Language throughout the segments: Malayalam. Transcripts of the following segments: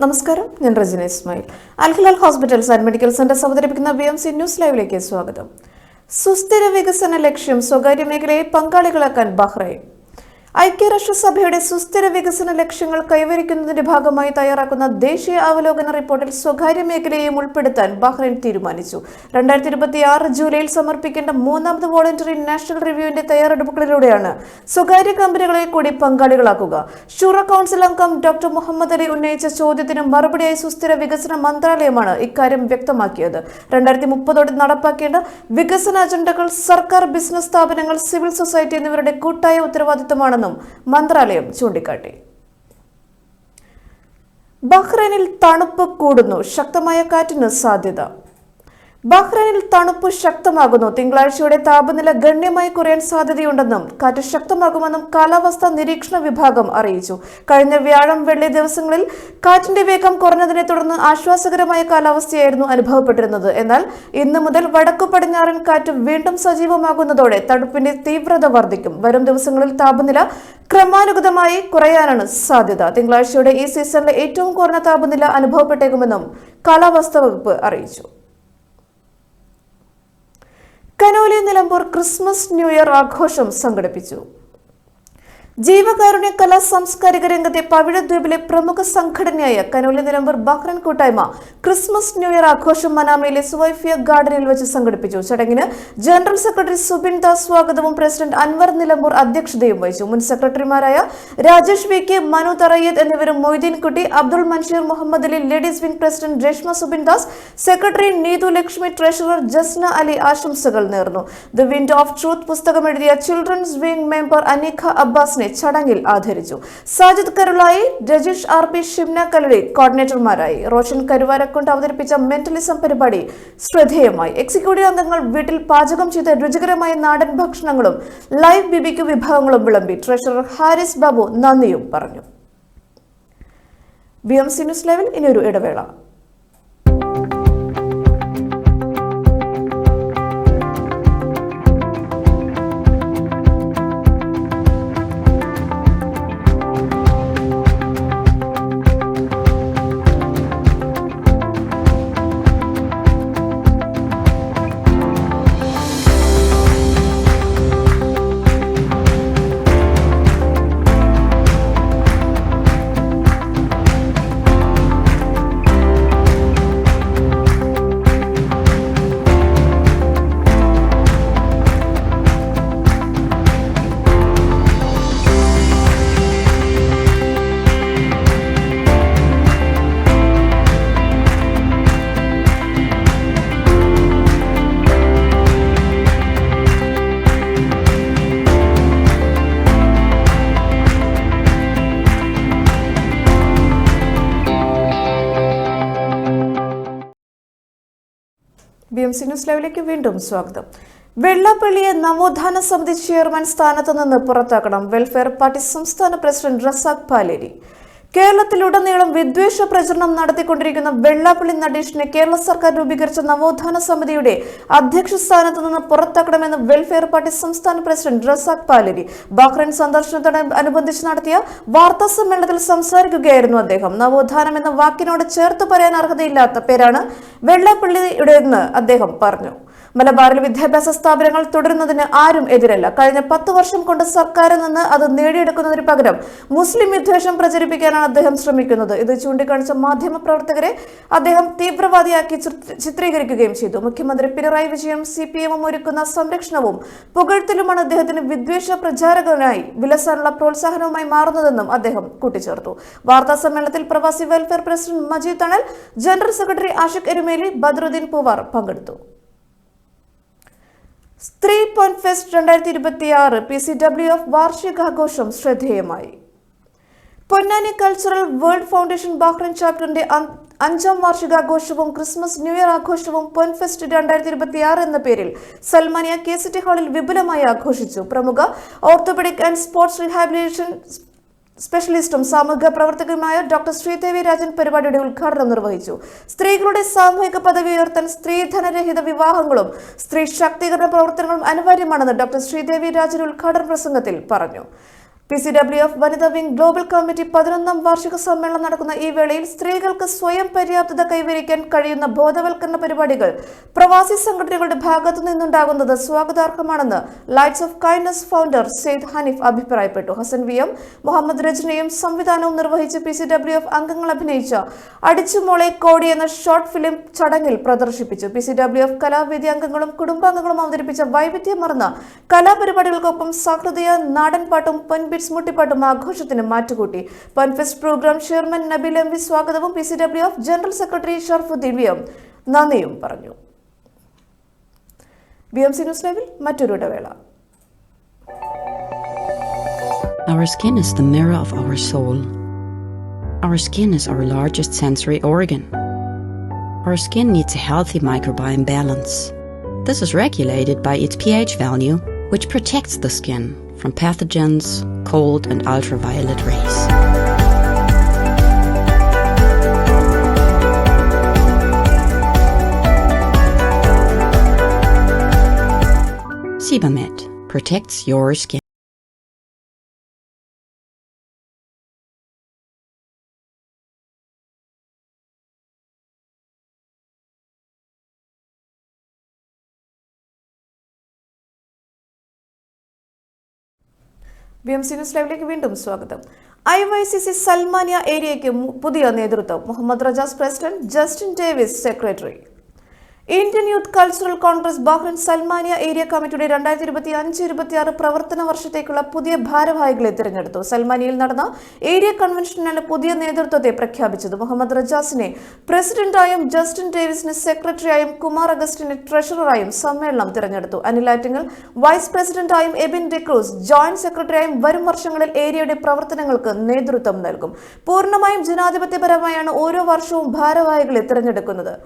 നമസ്കാരം, ഞാൻ Regina Ismail. Al Hilal hospitals and medical centre അവതരിപ്പിക്കുന്ന BMC ന്യൂസ് ലൈവിലേക്ക് സ്വാഗതം. സുസ്ഥിര വികസന ലക്ഷ്യം സ്വകാര്യ മേഖലയെ പങ്കാളികളാക്കാൻ ബഹ്റൈൻ. ഐക്യരാഷ്ട്രസഭയുടെ സുസ്ഥിര വികസന ലക്ഷ്യങ്ങൾ കൈവരിക്കുന്നതിന്റെ ഭാഗമായി തയ്യാറാക്കുന്ന ദേശീയ അവലോകന റിപ്പോർട്ടിൽ സ്വകാര്യ മേഖലയെയും ഉൾപ്പെടുത്താൻ ബഹ്റൈൻ തീരുമാനിച്ചു. 2026 ജൂലൈയിൽ സമർപ്പിക്കേണ്ട മൂന്നാമത് വോളണ്ടറി നാഷണൽ റിവ്യൂവിന്റെ തയ്യാറെടുപ്പുകളിലൂടെയാണ് സ്വകാര്യ കമ്പനികളെ കൂടി പങ്കാളികളാക്കുക. ഷൂറ കൗൺസിൽ അംഗം ഡോക്ടർ മുഹമ്മദ് അലി ഉന്നയിച്ച ചോദ്യത്തിന് മറുപടിയായി സുസ്ഥിര വികസന മന്ത്രാലയമാണ് ഇക്കാര്യം വ്യക്തമാക്കിയത്. 2030 നടപ്പാക്കേണ്ട വികസന അജണ്ടകൾ സർക്കാർ, ബിസിനസ് സ്ഥാപനങ്ങൾ, സിവിൽ സൊസൈറ്റി എന്നിവരുടെ കൂട്ടായ ഉത്തരവാദിത്തമാണെന്ന് മന്ത്രാലയം ചൂണ്ടിക്കാട്ടി. ബഹ്റൈനിൽ തണുപ്പ് കൂടുന്നു, ശക്തമായ കാറ്റിന് സാധ്യത. ബഹ്റൈനിൽ തണുപ്പ് ശക്തമാകുന്നു. തിങ്കളാഴ്ചയോടെ താപനില ഗണ്യമായി കുറയാൻ സാധ്യതയുണ്ടെന്നും കാറ്റ് ശക്തമാകുമെന്നും കാലാവസ്ഥാ നിരീക്ഷണ വിഭാഗം അറിയിച്ചു. കഴിഞ്ഞ വ്യാഴം, വെള്ളി ദിവസങ്ങളിൽ കാറ്റിന്റെ വേഗം കുറഞ്ഞതിനെ തുടർന്ന് ആശ്വാസകരമായ കാലാവസ്ഥയായിരുന്നു അനുഭവപ്പെട്ടിരുന്നത്. എന്നാൽ ഇന്ന് മുതൽ വടക്കു പടിഞ്ഞാറൻ കാറ്റ് വീണ്ടും സജീവമാകുന്നതോടെ തണുപ്പിന്റെ തീവ്രത വർദ്ധിക്കും. വരും ദിവസങ്ങളിൽ താപനില ക്രമാനുഗതമായി കുറയാനാണ് സാധ്യത. തിങ്കളാഴ്ചയോടെ ഈ സീസണിലെ ഏറ്റവും കുറഞ്ഞ താപനില അനുഭവപ്പെട്ടേക്കുമെന്നും കാലാവസ്ഥാ വകുപ്പ് അറിയിച്ചു. Conolly Nilambur Christmas new Year ആഘോഷം സംഘടിപ്പിച്ചു. ജീവകാരുണ്യ കലാ സാംസ്കാരിക രംഗത്തെ പവിഴദ്വീപിലെ പ്രമുഖ സംഘടനയായ കനോലി നിലമ്പൂർ ബഹ്റൈൻ കൂട്ടായ്മ ക്രിസ്മസ് ന്യൂ ഇയർ ആഘോഷം മനാമയിലെ സുവൈഫിയ ഗാർഡനിൽ വെച്ച് സംഘടിപ്പിച്ചു. ചടങ്ങിന് ജനറൽ സെക്രട്ടറി സുബിൻ ദാസ് സ്വാഗതവും പ്രസിഡന്റ് അൻവർ നിലമ്പൂർ അധ്യക്ഷതയും വഹിച്ചു. മുൻ സെക്രട്ടറിമാരായ രാജേഷ് വി കെ, മനു തറയ്യത്ത് എന്നിവരും Moideen Kutty, Abdul Mansheer, Muhammad Ali, ladies wing president Reshma Subin Das, secretary Neethu Lakshmi, treasurer Jasna Ali ആശംസകൾ നേർന്നു. ദ വിൻഡ് ഓഫ് ട്രൂത്ത് പുസ്തകം എഴുതിയ ചിൽഡ്രൻസ് വിംഗ് മെമ്പർ അനീഖ അബ്ബാസിനെ ചടങ്ങിൽ ആദരിച്ചു. സാജിദ് കരുളായി, രജീഷ് RP, ഷിംന കലടി കോർഡിനേറ്റർമാരായി. റോഷൻ കരുവാരക്കൊണ്ട് അവതരിപ്പിച്ച മെന്റലിസം പരിപാടി ശ്രദ്ധേയമായി. എക്സിക്യൂട്ടീവ് അംഗങ്ങൾ വീട്ടിൽ പാചകം ചെയ്ത രുചികരമായ നാടൻ ഭക്ഷണങ്ങളും ലൈവ് BBQ വിഭവങ്ങളും വിളമ്പി. ട്രഷറർ ഹാരിസ് ബാബു നന്ദിയും പറഞ്ഞു. BMC ന്യൂസ് ലൈവിൽ ഇനിയൊരു ഇടവേള. BMC ന്യൂസ് ലൈവിലേക്ക് വീണ്ടും സ്വാഗതം. വെള്ളാപ്പള്ളിയെ നവോത്ഥാന സമിതി ചെയർമാൻ സ്ഥാനത്ത് നിന്ന് പുറത്താക്കണം. വെൽഫെയർ പാർട്ടി സംസ്ഥാന പ്രസിഡന്റ് റസാഖ് പാലേരി. കേരളത്തിലുടനീളം വിദ്വേഷ പ്രചരണം നടത്തിക്കൊണ്ടിരിക്കുന്ന വെള്ളാപ്പള്ളി നടേശിനെ കേരള സർക്കാർ രൂപീകരിച്ച നവോത്ഥാന സമിതിയുടെ അധ്യക്ഷ സ്ഥാനത്ത് നിന്ന് പുറത്താക്കണമെന്ന് വെൽഫെയർ പാർട്ടി സംസ്ഥാന പ്രസിഡന്റ് റസാഖ് പാലേരി ബഹ്റൈൻ സന്ദർശനത്തോടനുബന്ധിച്ച് നടത്തിയ വാർത്താ സമ്മേളനത്തിൽ സംസാരിക്കുകയായിരുന്നു അദ്ദേഹം. നവോത്ഥാനം എന്ന വാക്കിനോട് ചേർത്ത് പറയാൻ അർഹതയില്ലാത്ത പേരാണ് വെള്ളാപ്പള്ളിയുടേതെന്ന് അദ്ദേഹം പറഞ്ഞു. മലബാറിൽ വിദ്യാഭ്യാസ സ്ഥാപനങ്ങൾ തുടരുന്നതിന് ആരും എതിരല്ല. കഴിഞ്ഞ 10 വർഷം കൊണ്ട് സർക്കാരിൽ നിന്ന് അത് നേടിയെടുക്കുന്നതിന് പകരം മുസ്ലിം വിദ്വേഷം പ്രചരിപ്പിക്കാനാണ് അദ്ദേഹം ശ്രമിക്കുന്നത്. ഇത് ചൂണ്ടിക്കാണിച്ച മാധ്യമ പ്രവർത്തകരെ അദ്ദേഹം തീവ്രവാദിയാക്കി ചിത്രീകരിക്കുകയും ചെയ്തു. മുഖ്യമന്ത്രി പിണറായി വിജയൻ CPM ഒരുക്കുന്ന സംരക്ഷണവും പുകഴ്ത്തലുമാണ് അദ്ദേഹത്തിന് വിദ്വേഷ പ്രചാരകനായി വിലസാനുള്ള പ്രോത്സാഹനവുമായി മാറുന്നതെന്നും അദ്ദേഹം കൂട്ടിച്ചേർത്തു. വാർത്താ സമ്മേളനത്തിൽ പ്രവാസി welfare president Majeed Thanal, general secretary Ashiq Erumeli, Badruddin Poovar പങ്കെടുത്തു. സ്ത്രീ പൊൻഫെസ്റ്റ് 2026 PCWF വാർഷികാഘോഷം ശ്രദ്ധേയമായി. Ponnani cultural world foundation Bahrain ചാപ്റ്ററിന്റെ 5ാം വാർഷികാഘോഷവും ക്രിസ്മസ് ന്യൂ ഇയർ ആഘോഷവും പൊൻഫെസ്റ്റ് 2026 എന്ന പേരിൽ സൽമാനിയ KCT ഹാളിൽ വിപുലമായി ആഘോഷിച്ചു. പ്രമുഖ ഓർത്തോപെഡിക് ആൻഡ് സ്പോർട്സ് റീഹാബിലിറ്റേഷൻ സ്പെഷ്യലിസ്റ്റും സാമൂഹിക പ്രവർത്തകയുമായ ഡോക്ടർ ശ്രീദേവി രാജൻ പരിപാടിയുടെ ഉദ്ഘാടനം നിർവഹിച്ചു. സ്ത്രീകളുടെ സാമൂഹിക പദവി ഉയർത്താൻ സ്ത്രീധനരഹിത വിവാഹങ്ങളും സ്ത്രീ ശാക്തീകരണ പ്രവർത്തനങ്ങളും അനിവാര്യമാണെന്ന് ഡോക്ടർ ശ്രീദേവി രാജൻ ഉദ്ഘാടന പ്രസംഗത്തിൽ പറഞ്ഞു. PCWF വനിതാ വിംഗ് ഗ്ലോബൽ കമ്മിറ്റി 11ാം വാർഷിക സമ്മേളനം നടക്കുന്ന ഈ വേളയിൽ സ്ത്രീകൾക്ക് സ്വയം പര്യാപ്തത കൈവരിക്കാൻ കഴിയുന്ന ബോധവൽക്കരണ പരിപാടികൾ പ്രവാസി സംഘടനകളുടെ ഭാഗത്തു നിന്നുണ്ടാകുന്നത് സ്വാഗതാർഹമാണെന്ന് lights of kindness founder Syed Haneef അഭിപ്രായപ്പെട്ടു. ഹസൻ VM, മുഹമ്മദ് രചനയും സംവിധാനവും നിർവഹിച്ച് PCWF അംഗങ്ങൾ അഭിനയിച്ച അടിച്ചുമോളെ കോടി എന്ന ഷോർട്ട് ഫിലിം ചടങ്ങിൽ പ്രദർശിപ്പിച്ചു. PCWF കലാവേദി അംഗങ്ങളും കുടുംബാംഗങ്ങളും അവതരിപ്പിച്ച വൈവിധ്യമർന്ന കലാപരിപാടികൾക്കൊപ്പം സഹൃദയ നാടൻപാട്ടും മുട്ടിപ്പാട്ടും ആഘോഷത്തിന് മാറ്റുകൂട്ടി. പൻഫെസ്റ്റ് പ്രോഗ്രാം ചെയർമാൻ നബീൽ MV സ്വാഗതവും PCWF general secretary Sharafuddin VM നന്ദിയും പറഞ്ഞു. BMC ന്യൂസ് ലൈവിൽ മറ്റൊരു ഇടവേള. Our skin is the mirror of our soul. Our skin is our largest sensory organ. Our skin needs a healthy microbiome balance. This is regulated by its pH value, which protects the skin from pathogens, cold and ultraviolet rays. Sebamed protects your skin. BMC news ലൈവിലേക്ക് വീണ്ടും സ്വാഗതം. IYCC സൽമാനിയ ഏരിയയ്ക്ക് പുതിയ നേതൃത്വം. Muhammad Rajas president, Justin Davis secretary. Indian Youth Cultural Congress Bahrain Salmaniya area കമ്മിറ്റിയുടെ 2025-26 പ്രവർത്തന വർഷത്തേക്കുള്ള പുതിയ ഭാരവാഹികളെ തിരഞ്ഞെടുത്തു. സൽമാനിയയിൽ നടന്ന ഏരിയ കൺവെൻഷനിലാണ് പുതിയ നേതൃത്വത്തെ പ്രഖ്യാപിച്ചത്. മുഹമ്മദ് റജാസിനെ പ്രസിഡന്റായും ജസ്റ്റിൻ ഡേവിസിനെ സെക്രട്ടറിയായും കുമാർ അഗസ്റ്റിനെ ട്രഷററായും സമ്മേളനം തിരഞ്ഞെടുത്തു. അനിൽ ആറ്റിങ്ങൽ വൈസ് പ്രസിഡന്റായും എബിൻ ഡിക്രൂസ് ജോയിന്റ് സെക്രട്ടറിയായും വരും വർഷങ്ങളിൽ ഏരിയയുടെ പ്രവർത്തനങ്ങൾക്ക് നേതൃത്വം നൽകും. പൂർണ്ണമായും ജനാധിപത്യപരമായാണ് ഓരോ വർഷവും ഭാരവാഹികളെ തിരഞ്ഞെടുക്കുന്നത്.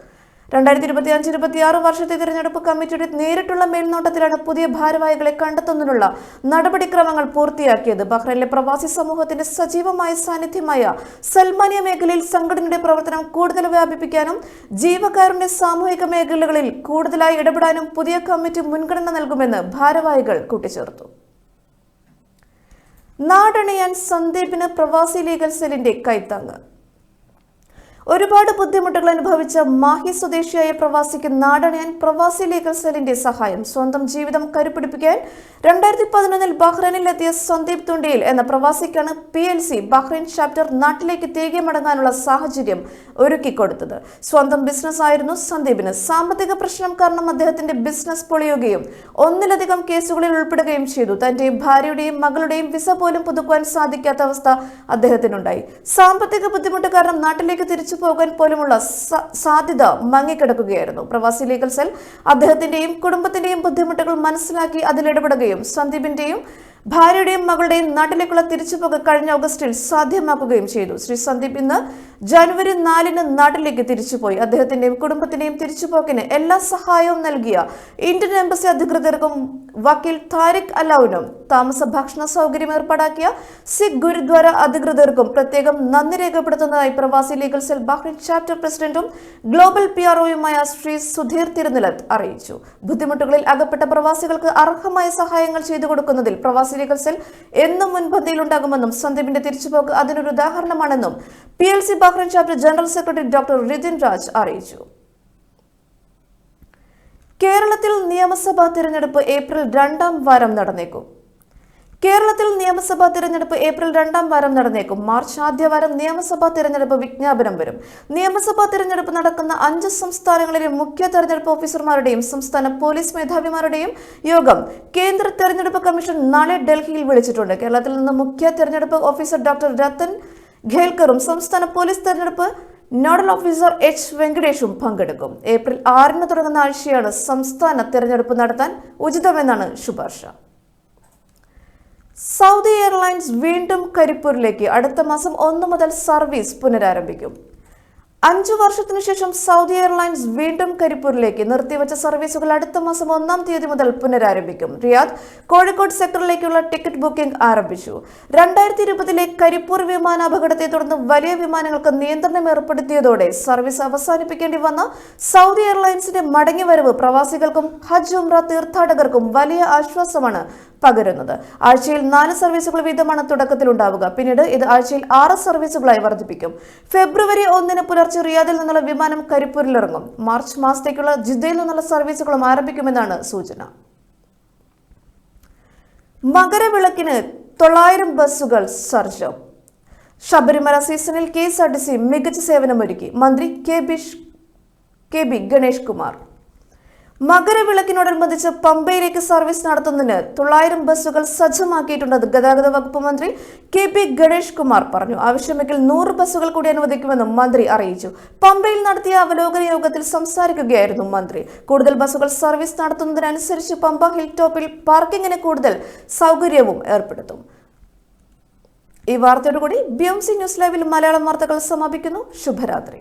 2025-26 വർഷത്തെ തിരഞ്ഞെടുപ്പ് കമ്മിറ്റിയുടെ നേരിട്ടുള്ള മേൽനോട്ടത്തിലാണ് പുതിയ ഭാരവാഹികളെ കണ്ടെത്തുന്നതിനുള്ള നടപടിക്രമങ്ങൾ പൂർത്തിയാക്കിയത്. ബഹ്റൈനിലെ പ്രവാസി സമൂഹത്തിന്റെ സജീവമായ സാന്നിധ്യമായ സൽമാനിയ മേഖലയിൽ സംഘടനയുടെ പ്രവർത്തനം കൂടുതൽ വ്യാപിപ്പിക്കാനും ജീവകാരുണ്യ സാമൂഹിക മേഖലകളിൽ കൂടുതലായി ഇടപെടാനും പുതിയ കമ്മിറ്റി മുൻഗണന നൽകുമെന്ന് ഭാരവാഹികൾ കൂട്ടിച്ചേർത്തു. നാടണിയാൻ സന്ദീപിന് പ്രവാസി ലീഗൽ സെല്ലിന്റെ കൈത്താങ്ങ്. ഒരുപാട് ബുദ്ധിമുട്ടുകൾ അനുഭവിച്ച മാഹി സ്വദേശിയായ പ്രവാസിക്ക് നാടണിയാൻ പ്രവാസി ലീഗൽ സെല്ലിന്റെ സഹായം. സ്വന്തം ജീവിതം കരുപിടിപ്പിക്കാൻ 2011 ബഹ്റൈനിലെത്തിയ സന്ദീപ് തുണ്ടിയിൽ എന്ന പ്രവാസിക്കാണ് PLC ബഹ്റൈൻ ചാപ്റ്റർ നാട്ടിലേക്ക് തിരികെ മടങ്ങാനുള്ള സാഹചര്യം ഒരുക്കിക്കൊടുത്തത്. സ്വന്തം ബിസിനസ് ആയിരുന്നു സന്ദീപിന്. സാമ്പത്തിക പ്രശ്നം കാരണം അദ്ദേഹത്തിന്റെ ബിസിനസ് പൊളിയുകയും ഒന്നിലധികം കേസുകളിൽ ഉൾപ്പെടുകയും ചെയ്തു. തന്റെയും ഭാര്യയുടെയും മകളുടെയും വിസ പോലും പുതുക്കുവാൻ സാധിക്കാത്ത അവസ്ഥ അദ്ദേഹത്തിനുണ്ടായി. സാമ്പത്തിക ബുദ്ധിമുട്ട് കാരണം നാട്ടിലേക്ക് തിരിച്ചു പോകാൻ പോലുമുള്ള സാധ്യത മങ്ങിക്കിടക്കുകയായിരുന്നു. പ്രവാസി ലീഗൽ സെൽ അദ്ദേഹത്തിന്റെയും കുടുംബത്തിന്റെയും ബുദ്ധിമുട്ടുകൾ മനസ്സിലാക്കി അതിലിടപെടുകയും സന്ദീപിന്റെയും ഭാര്യയുടെയും മകളുടെയും നാട്ടിലേക്കുള്ള തിരിച്ചുപോക്ക് കഴിഞ്ഞ ഓഗസ്റ്റിൽ സാധ്യമാക്കുകയും ചെയ്തു. ശ്രീ സന്ദീപ് ഇന്ന് ജനുവരി 4 നാട്ടിലേക്ക് തിരിച്ചുപോയി. അദ്ദേഹത്തിന്റെയും കുടുംബത്തിന്റെയും തിരിച്ചുപോക്കിന് എല്ലാ സഹായവും നൽകിയ ഇന്ത്യൻ എംബസി അധികൃതർക്കും വക്കീൽ താരിഖ് അലൌനും താമസ ഭക്ഷണ സൗകര്യം ഏർപ്പാടാക്കിയ സിഖ് ഗുരുദ്വാര അധികൃതർക്കും പ്രത്യേകം നന്ദി രേഖപ്പെടുത്തുന്നതായി പ്രവാസി ലീഗൽ സെൽ ബഹ്റൈൻ ചാപ്റ്റർ പ്രസിഡന്റും ഗ്ലോബൽ PROയുമായ ശ്രീ സുധീർ തിരുനിലത്ത് അറിയിച്ചു. ബുദ്ധിമുട്ടുകളിൽ അകപ്പെട്ട പ്രവാസികൾക്ക് അർഹമായ സഹായങ്ങൾ ചെയ്തു കൊടുക്കുന്നതിൽ പ്രവാസി ലീഗൽ സെൽ എന്നും മുൻപന്തിയിലുണ്ടാകുമെന്നും സന്ദീപിന്റെ തിരിച്ചുപോക്ക് അതിനൊരു ഉദാഹരണമാണെന്നും PLC Bahrain chapter general secretary doctor Rithin Raj അറിയിച്ചു. കേരളത്തിൽ നിയമസഭാ തിരഞ്ഞെടുപ്പ് ഏപ്രിൽ 2ാം വാരം നടന്നേക്കും. കേരളത്തിൽ നിയമസഭാ തിരഞ്ഞെടുപ്പ് ഏപ്രിൽ 2ാം വാരം നടന്നേക്കും. മാർച്ച് ആദ്യവാരം നിയമസഭാ തിരഞ്ഞെടുപ്പ് വിജ്ഞാപനം വരും. നിയമസഭാ തിരഞ്ഞെടുപ്പ് നടക്കുന്ന 5 സംസ്ഥാനങ്ങളിലെ മുഖ്യ തെരഞ്ഞെടുപ്പ് ഓഫീസർമാരുടെയും സംസ്ഥാന പോലീസ് മേധാവിമാരുടെയും യോഗം കേന്ദ്ര തെരഞ്ഞെടുപ്പ് കമ്മീഷൻ നാളെ ഡൽഹിയിൽ വിളിച്ചിട്ടുണ്ട്. കേരളത്തിൽ നിന്ന് മുഖ്യ തെരഞ്ഞെടുപ്പ് ഓഫീസർ ഡോക്ടർ രത്തൻ ഖേൽക്കറും സംസ്ഥാന പോലീസ് തെരഞ്ഞെടുപ്പ് നോഡൽ ഓഫീസർ H വെങ്കടേഷും പങ്കെടുക്കും. ഏപ്രിൽ 6 തുടങ്ങുന്ന ആഴ്ചയാണ് സംസ്ഥാന തെരഞ്ഞെടുപ്പ് നടത്താൻ ഉചിതമെന്നാണ് ശുപാർശ. സൗദി എയർലൈൻസ് വീണ്ടും കരിപ്പൂരിലേക്ക് അടുത്ത മാസം 1 മുതൽ സർവീസ് പുനരാരംഭിക്കും. 5 വർഷത്തിനു ശേഷം സൗദി എയർലൈൻസ് വീണ്ടും കരിപ്പൂരിലേക്ക് നിർത്തിവച്ച സർവീസുകൾ അടുത്ത മാസം 1-ാം തീയതി മുതൽ പുനരാരംഭിക്കും. റിയാദ്, കോഴിക്കോട് സെക്ടറിലേക്കുള്ള ടിക്കറ്റ് ബുക്കിംഗ് ആരംഭിച്ചു. 2020 കരിപ്പൂർ വിമാനാപകടത്തെ തുടർന്ന് വലിയ വിമാനങ്ങൾക്ക് നിയന്ത്രണം ഏർപ്പെടുത്തിയതോടെ സർവീസ് അവസാനിപ്പിക്കേണ്ടി വന്ന സൗദി എയർലൈൻസിന്റെ മടങ്ങിവരവ് പ്രവാസികൾക്കും ഹജ്ജ് ഉംറ തീർത്ഥാടകർക്കും വലിയ ആശ്വാസമാണ് പകരുന്നത്. ആഴ്ചയിൽ 4 സർവീസുകൾ വീതമാണ് തുടക്കത്തിലുണ്ടാവുക. പിന്നീട് ഇത് ആഴ്ചയിൽ 6 സർവീസുകളായി വർദ്ധിപ്പിക്കും. ഫെബ്രുവരി 1 പുലർച്ചെ റിയാദിൽ നിന്നുള്ള വിമാനം കരിപ്പൂരിലിറങ്ങും. മാർച്ച് മാസത്തേക്കുള്ള ജിദ്ദയിൽ നിന്നുള്ള സർവീസുകളും ആരംഭിക്കുമെന്നാണ് സൂചന. മകരവിളക്കിന് 900 ബസ്സുകൾ സജ്ജം. ശബരിമല സീസണിൽ KSRTC മികച്ച സേവനമൊരുക്കി. മന്ത്രി കെ ബി ഗണേഷ് കുമാർ. മകരവിളക്കിനോടനുബന്ധിച്ച് പമ്പയിലേക്ക് സർവീസ് നടത്തുന്നതിന് 900 ബസ്സുകൾ സജ്ജമാക്കിയിട്ടുണ്ടെന്ന് ഗതാഗത വകുപ്പ് മന്ത്രി കെ ബി ഗണേഷ് കുമാർ പറഞ്ഞു. ആവശ്യമെങ്കിൽ 100 ബസ്സുകൾ കൂടി അനുവദിക്കുമെന്നും മന്ത്രി അറിയിച്ചു. പമ്പയിൽ നടത്തിയ അവലോകന യോഗത്തിൽ സംസാരിക്കുകയായിരുന്നു മന്ത്രി. കൂടുതൽ ബസ്സുകൾ സർവീസ് നടത്തുന്നതിനനുസരിച്ച് പമ്പ ഹിൽ ടോപ്പിൽ പാർക്കിങ്ങിന് കൂടുതൽ സൗകര്യവും ഏർപ്പെടുത്തും. ഈ വാർത്തയോടുകൂടി BMC ന്യൂസ് ലൈവിൽ മലയാളം വാർത്തകൾ സമാപിക്കുന്നു. ശുഭരാത്രി.